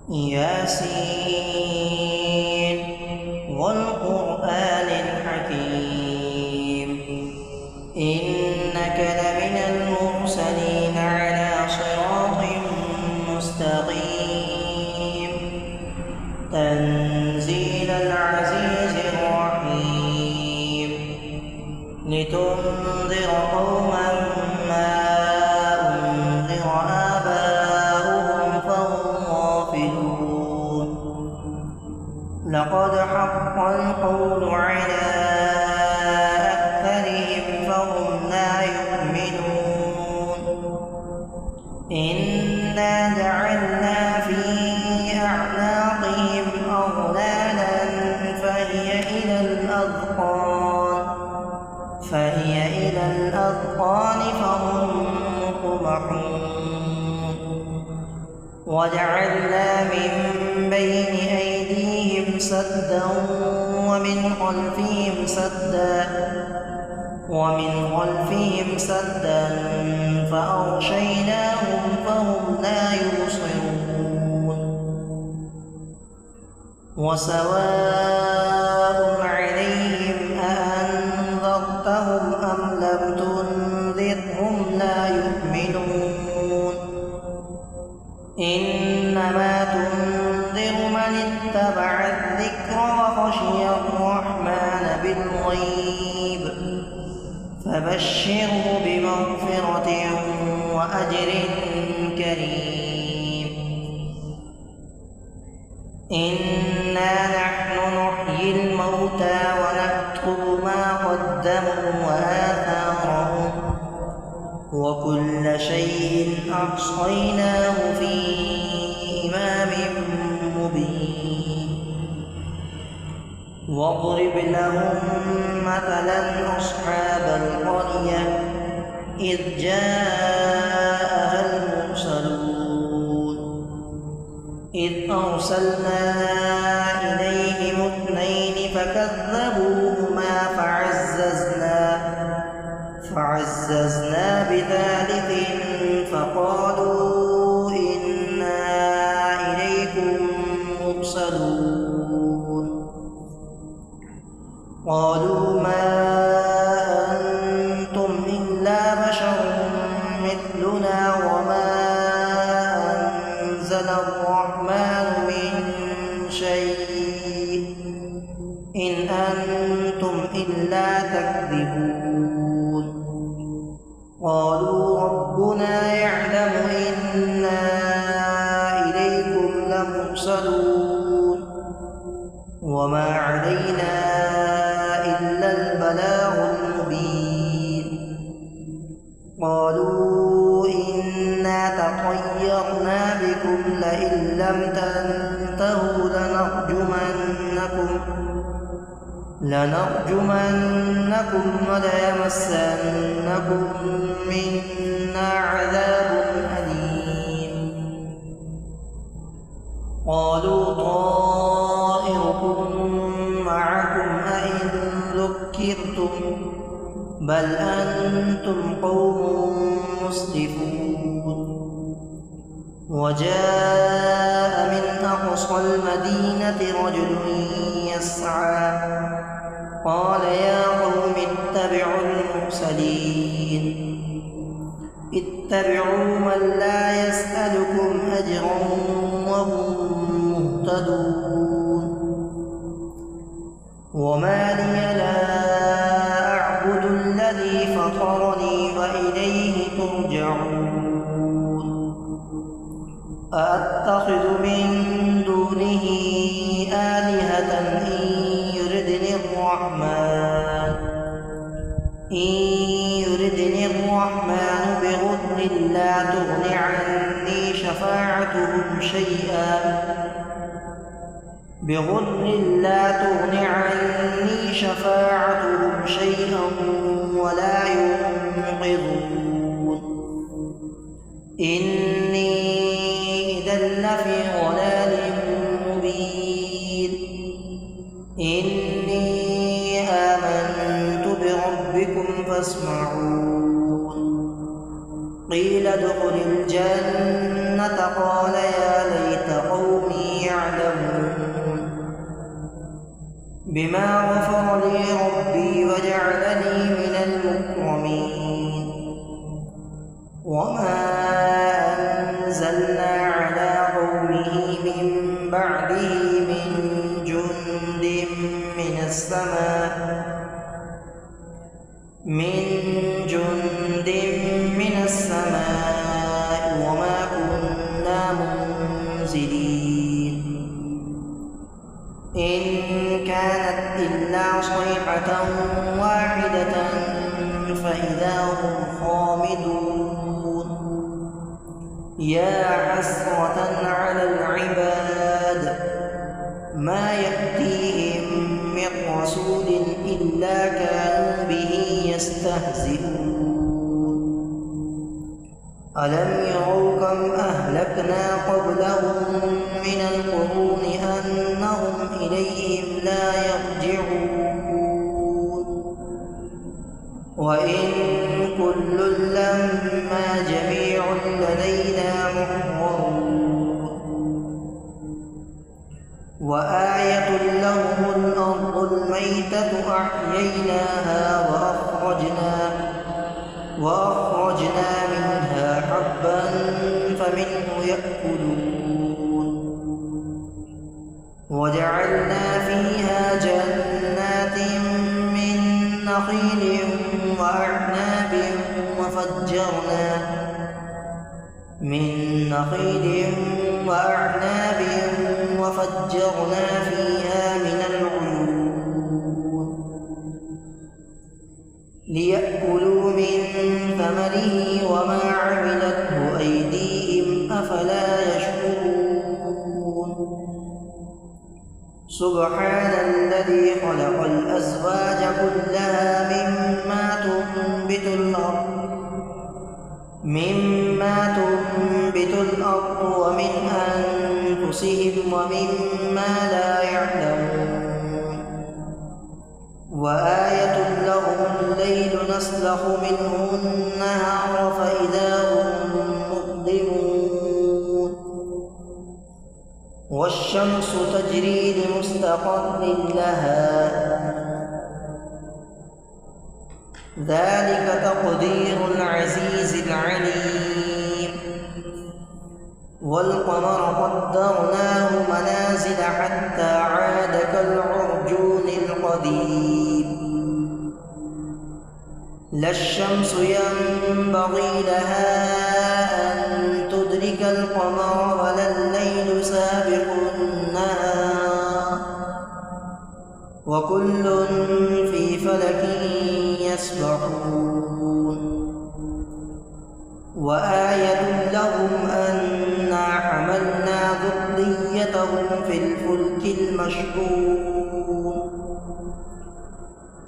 ياسين والقرآن الحكيم إنك لمن المرسلين على صراط مستقيم تنزيل العزيز الرحيم لتنذر قوما ما أنذر آباؤهم فهم غافلون لقد حق القول على أكثرهم فهم لا يؤمنون إنا جعلنا في أعناقهم أغلالا فهي إلى الأذقان فهم مقمحون وجعلنا من بين أيديهم سدا ومن خلفهم سدا فأغشيناهم فهم لا يبصرون وسواء عليهم أأنذرتهم أم لم تنذرهم لا يؤمنون إنما تنذر من اتبع الذكر وخشي الرحمن بالغيب فبشره بمغفرة وأجر كريم إنا نحن نحيي الموتى ونكتب ما قدموا وآثارهم وكل شيء أحصيناه في إمام مبين واضرب لهم مثلا أصحاب القرية إذ جاءها المرسلون إذ أرسلنا إليهم اثنين فكذبوهما فعززنا بثالث فقالوا إنا إليكم مرسلون قالوا ما أنتم إلا بشر مثلنا وما أنزل الرحمن من شيء إن أنتم إلا تكذبون قالوا ربنا يعلم إنا إليكم لمرسلون وما علينا إلا البلاغ المبين قالوا إنا تطيرنا بكم لئن لم تنتهوا لنرجمنكم وليمسنكم منا عذاب أليم قالوا طائركم معكم أئن ذكرتم بل أنتم قوم مسرفون وجاء من أقصى المدينة رجل يسعى قال يا قوم اتبعوا المرسلين اتبعوا من لا يسألكم أجرا وهم مهتدون وما لي لا أعبد الذي فطرني وإليه ترجعون أأتخذ من دونه آلهة إن يردني الرحمن بضر لا تغن عني شفاعتهم شيئا ولا ينقذون إني إذا لفي ضلال مبين إني آمنت بربكم فاسمعون قيل ادخل الجنة قال يا ليت قومي بما غفر لي ربي وجعلني من المكرمين. وما أنزلنا على قومه من بعده من جند من السماء وما كنا منزلين. إن كانت إلا صيحة واحدة فإذا هم خامدون. يا حسرة على العباد ما يأتيهم من رسول إلا كانوا به يستهزئون. ألم يروا كم أهلكنا قبلهم من القرون أنهم إليهم لا يرجعون. وإن كل لما جميع لدينا محضرون. وآية لهم الأرض الميتة أحييناها وأخرجنا منها حبا فمنه يأكلون. وجعلنا فيها جنات من نخيل وأعناب وفجرنا فيها من العيون ليأكلوا من ثمره وما عملته أيديهم أفلا يشكرون. سبحان الذي خلق الأزواج كلها مما تنبت الأرض ومن أنفسهم ومما لا يعلمون. وآية لهم الليل نسلخ منه النهار فإذا هم مظلمون. والشمس تجري لمستقر لها ذلك تقدير العزيز العليم. والقمر قدرناه منازل حتى عاد كالعرجون القديم. لا الشمس ينبغي لها أن تدرك القمر ولا الليل سابق النهار وكل في فلك يسبحون. وآية لهم أنا حملنا ذريتهم في الفلك المشحون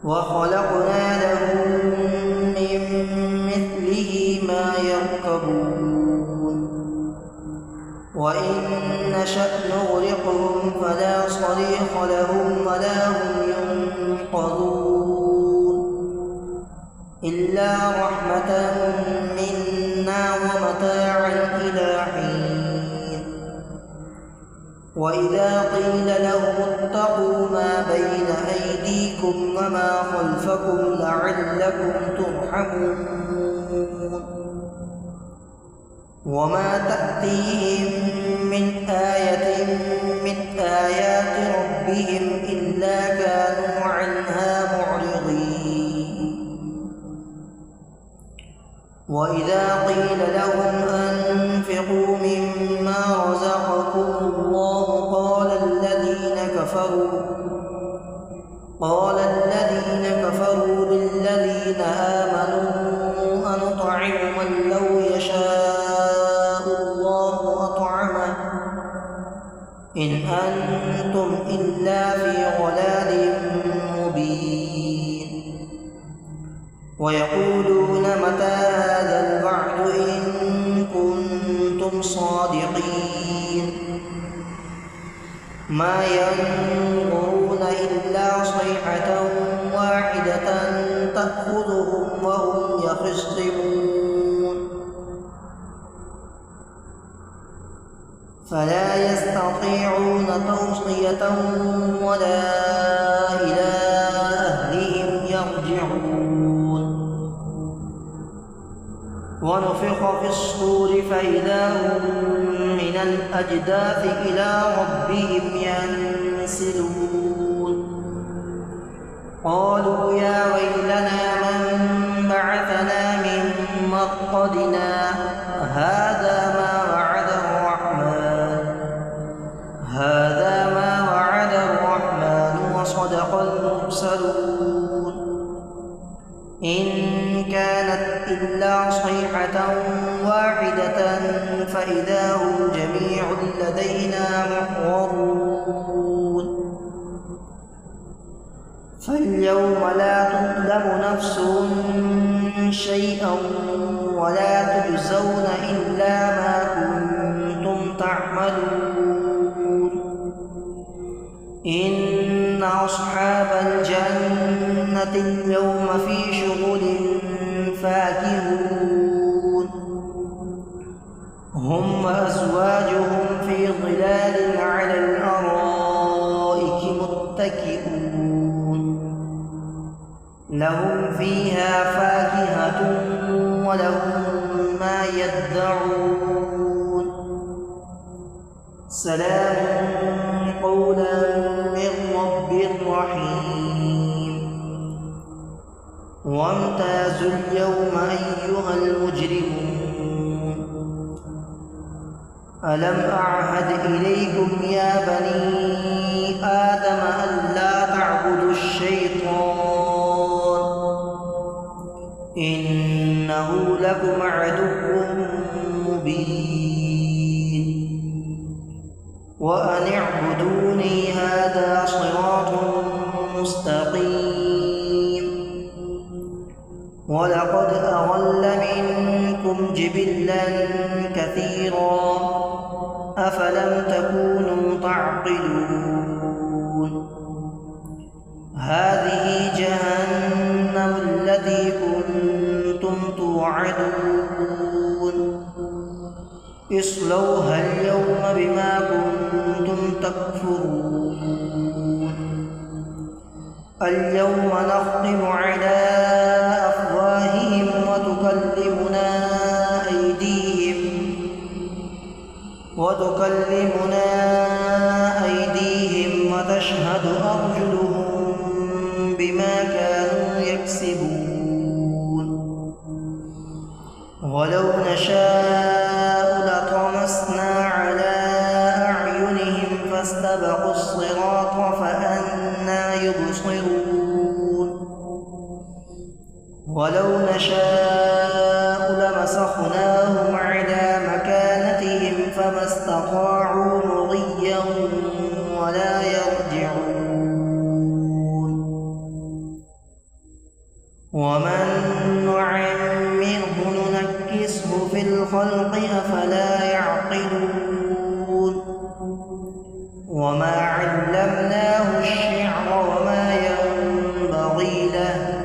وخلقنا لهم من مثله ما يركبون. وإن نشأ نغرقهم فلا صريخ لهم ولا هم ينقذون إلا رحمة منا ومتاعا إلى حين. وإذا قيل لهم اتقوا ما بين أيديكم وما خلفكم لعلكم ترحمون. وما تأتيهم من آية من آيات ربهم إلا كانوا عنها معرضين. وإذا قيل لهم أنفقوا مما رزقكم الله قال الذين كفروا للذين آمنوا أنطعم من لو يشاء الله أطعمه إن أنتم إلا في ضلال مبين. ويقولون متى هذا الوعد إن كنتم صادقين. ما ينظرون إلا صيحة واحدة تأخذهم وهم يخصمون. فلا يستطيعون توصية ولا إلى أهلهم يرجعون ونفخ في الصور فإذا هم من الأجداث إلى ربهم ينسلون قالوا يا ويلنا من بعثنا من مرقدنا هذا ما وعد الرحمن وصدق المرسلون إن كانت إلا صيحة واحدة فإذا هم جميع لدينا محضرون فاليوم لا تظلم نفس شيئا ولا تجزون إلا ما كنتم تعملون إن أصحاب الجنة اليوم في شغل فاكهون هم وأزواجهم في ظلال على الأرائك متكئون لهم فيها فاكهة ولهم ما يدعون سلام قولا من رب رحيم وامتازوا اليوم أيها المجرمون ألم أعهد إليكم يا بني آدم ألا تعبدوا الشيطان إنه لكم عدو مبين وأن اعبدوني هذا صراط مستقيم ولقد أضل منكم جبلا كثيرا أفلم تكونوا تعقلون هذه جهنم التي كنتم توعدون اصلوها اليوم بما كنتم تكفرون اليوم نختم على أفواههم وتكلمنا أيديهم وتشهد أرجلهم بما كانوا يكسبون ولو نشاء لطمسنا على أعينهم فاستبقوا الصراط فأنى يبصرون ولو نشاء لمسخناهم على مكانتهم فما استطاعوا مضيا ولا يرجعون ومن نعمره ننكسه في الخلق أفلا يعقلون وما علمناه الشعر وما ينبغي له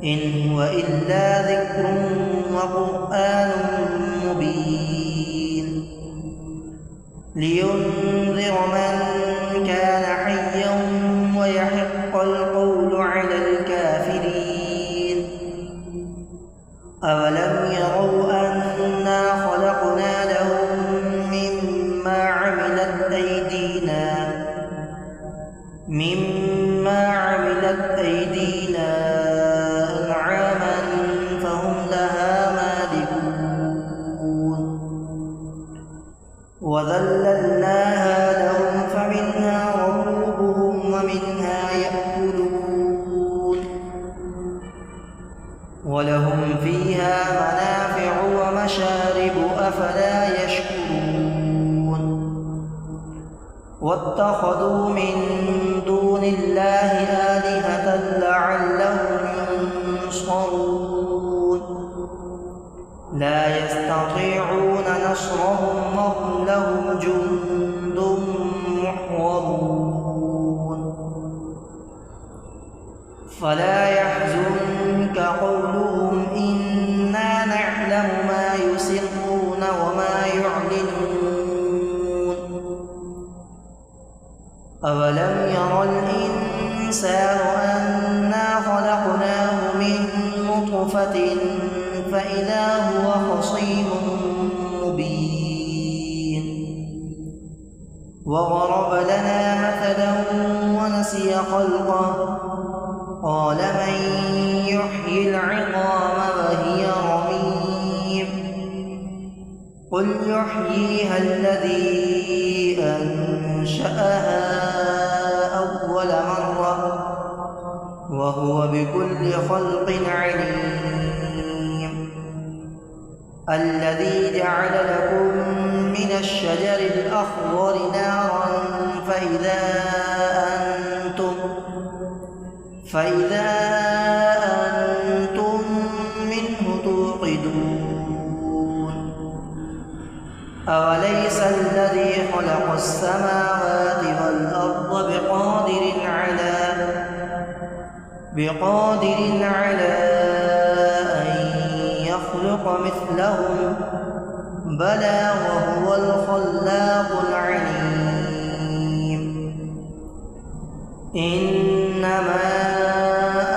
إن هو إلا ذكر وقرآن مبين لينذر من كان حيا ويحق القول على الكافرين أولم يروا أنا خلقنا لهم مما عملت أيدينا أنعاما فهم لها مالكون وذللناها لهم فمنها ركوبهم ومنها يأكلون ولهم فيها منافع ومشارب أفلا يشكرون واتخذوا من دون الله آلهة لعلهم ينصرون لا يستطيعون نصرهم وهم لهم جند محضرون فلا يحزنك قولهم إنا نعلم ما يسرون وما يعلنون أولم ير الإنسان أنا خلقناه من نطفة فإذا هو خصيم مبين وضرب لنا مثلا ونسي خلقه قال من يحيي العظام وهي رميم قل يحييها الذي أنشأها أول مرة وهو بكل خلق عليم الذي جعل لكم من الشجر الأخضر نارا فإذا أنتم منه توقدون أوليس الذي خلق السماوات والأرض بقادر على أن يخلق مثلهم بلى وهو الخلاق العليم إنما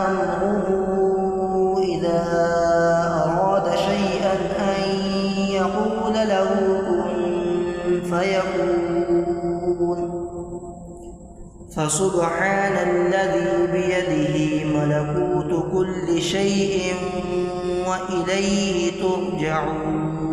أمره إذا أراد شيئا أن يقول له كن فيكون فسبحان الذي بيده ملكوت كل شيء وإليه ترجعون